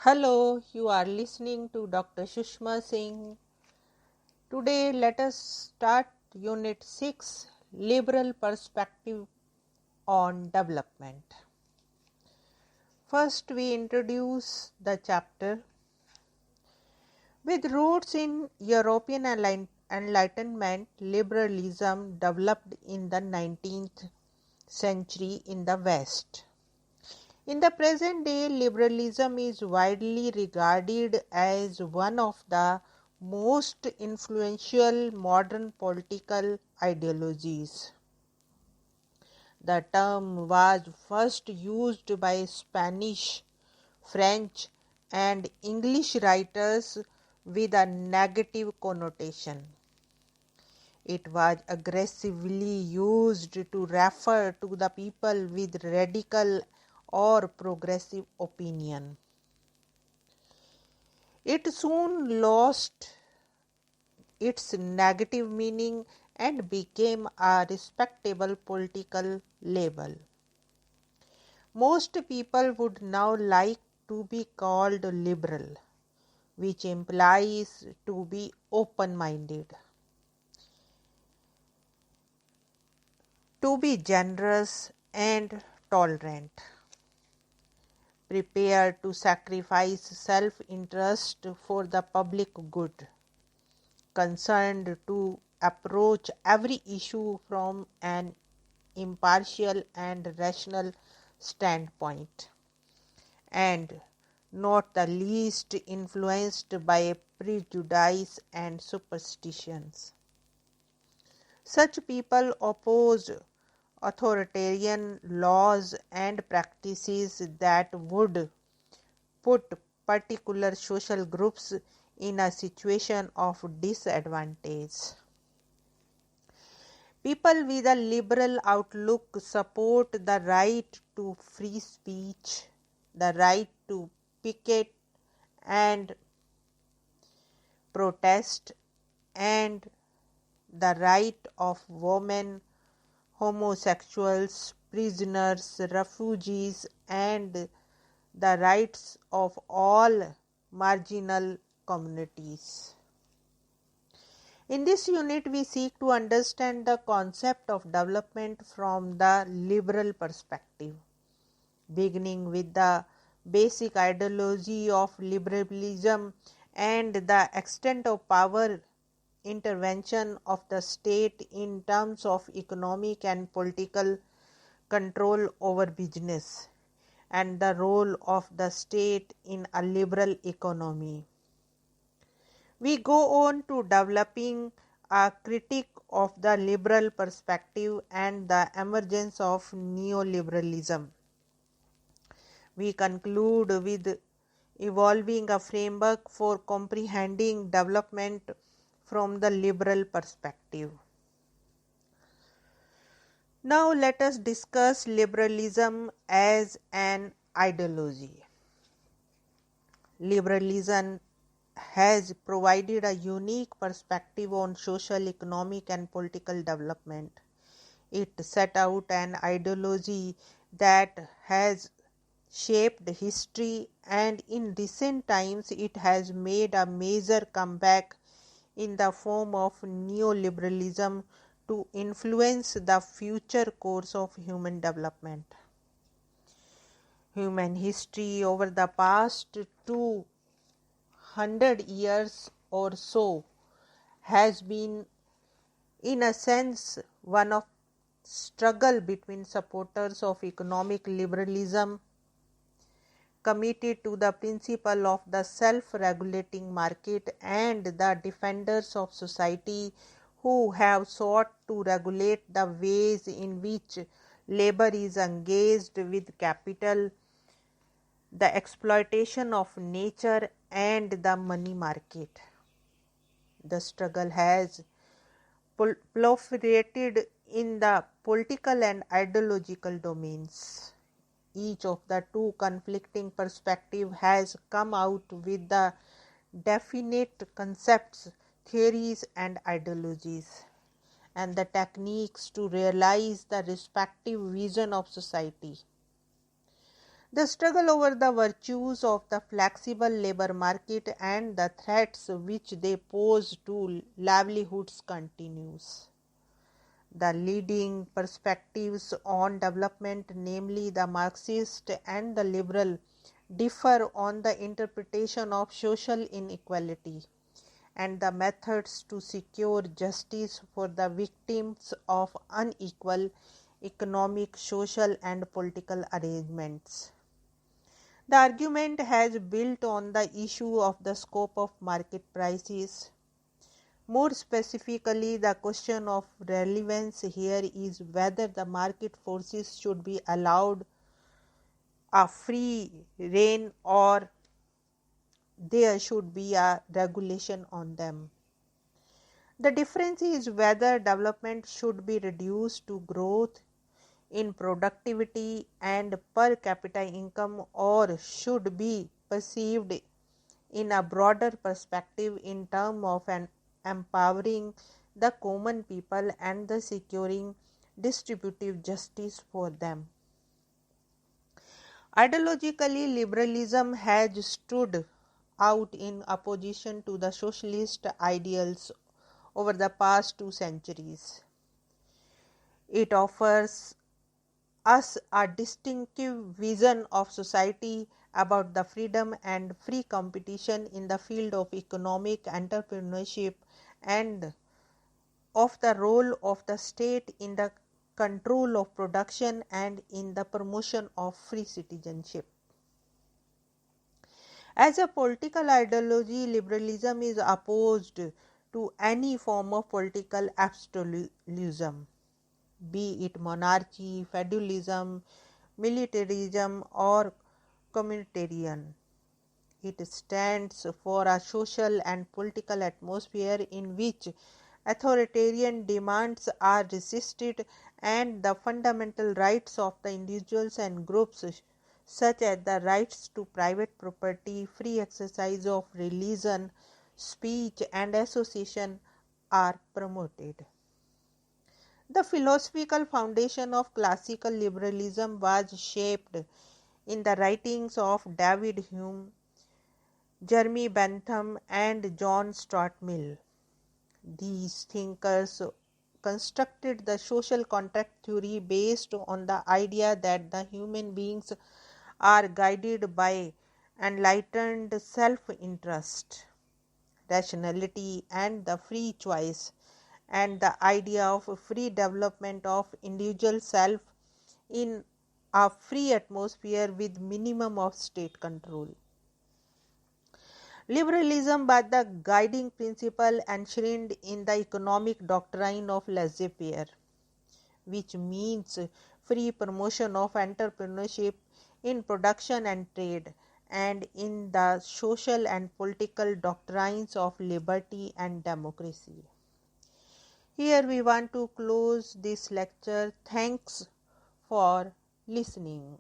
Hello, you are listening to Dr. Sushma Singh. Today, let us start Unit 6 Liberal Perspective on Development. First, we introduce the chapter. With roots in European Enlightenment, liberalism developed in the 19th century in the West. In the present day, liberalism is widely regarded as one of the most influential modern political ideologies. The term was first used by Spanish, French, and English writers with a negative connotation. It was aggressively used to refer to the people with radical or progressive opinion. It soon lost its negative meaning and became a respectable political label. Most people would now like to be called liberal, which implies to be open-minded, to be generous and tolerant, prepared to sacrifice self-interest for the public good, concerned to approach every issue from an impartial and rational standpoint, and not the least influenced by prejudice and superstitions. Such people opposed authoritarian laws and practices that would put particular social groups in a situation of disadvantage. People with a liberal outlook support the right to free speech, the right to picket and protest, and the right of women, homosexuals, prisoners, refugees, and the rights of all marginal communities. In this unit, we seek to understand the concept of development from the liberal perspective, beginning with the basic ideology of liberalism and the extent of power intervention of the state in terms of economic and political control over business, and the role of the state in a liberal economy. We go on to developing a critique of the liberal perspective and the emergence of neoliberalism. We conclude with evolving a framework for comprehending development from the liberal perspective. Now let us discuss liberalism as an ideology. Liberalism has provided a unique perspective on social, economic, and political development. It set out an ideology that has shaped history, and in recent times it has made a major comeback in the form of neoliberalism to influence the future course of human development. Human history over the past 200 years or so has been, in a sense, one of struggle between supporters of economic liberalism committed to the principle of the self-regulating market and the defenders of society who have sought to regulate the ways in which labor is engaged with capital, the exploitation of nature, and the money market. The struggle has proliferated in the political and ideological domains. Each of the two conflicting perspectives has come out with the definite concepts, theories, and ideologies, and the techniques to realize the respective vision of society. The struggle over the virtues of the flexible labor market and the threats which they pose to livelihoods continues. The leading perspectives on development, namely the Marxist and the liberal, differ on the interpretation of social inequality and the methods to secure justice for the victims of unequal economic, social, and political arrangements. The argument has built on the issue of the scope of market prices. More specifically, the question of relevance here is whether the market forces should be allowed a free rein or there should be a regulation on them. The difference is whether development should be reduced to growth in productivity and per capita income or should be perceived in a broader perspective in terms of empowering the common people and the securing distributive justice for them. Ideologically, liberalism has stood out in opposition to the socialist ideals over the past 2 centuries. It offers us a distinctive vision of society about the freedom and free competition in the field of economic entrepreneurship and of the role of the state in the control of production and in the promotion of free citizenship. As a political ideology, liberalism is opposed to any form of political absolutism, be it monarchy, feudalism, militarism, or communitarian. It stands for a social and political atmosphere in which authoritarian demands are resisted and the fundamental rights of the individuals and groups, such as the rights to private property, free exercise of religion, speech, and association, are promoted. The philosophical foundation of classical liberalism was shaped in the writings of David Hume, Jeremy Bentham, and John Stuart Mill. These thinkers constructed the social contract theory based on the idea that the human beings are guided by enlightened self-interest, rationality, and the free choice, and the idea of free development of individual self in a free atmosphere with minimum of state control. Liberalism was the guiding principle enshrined in the economic doctrine of laissez-faire, which means free promotion of entrepreneurship in production and trade, and in the social and political doctrines of liberty and democracy. Here we want to close this lecture. Thanks for listening.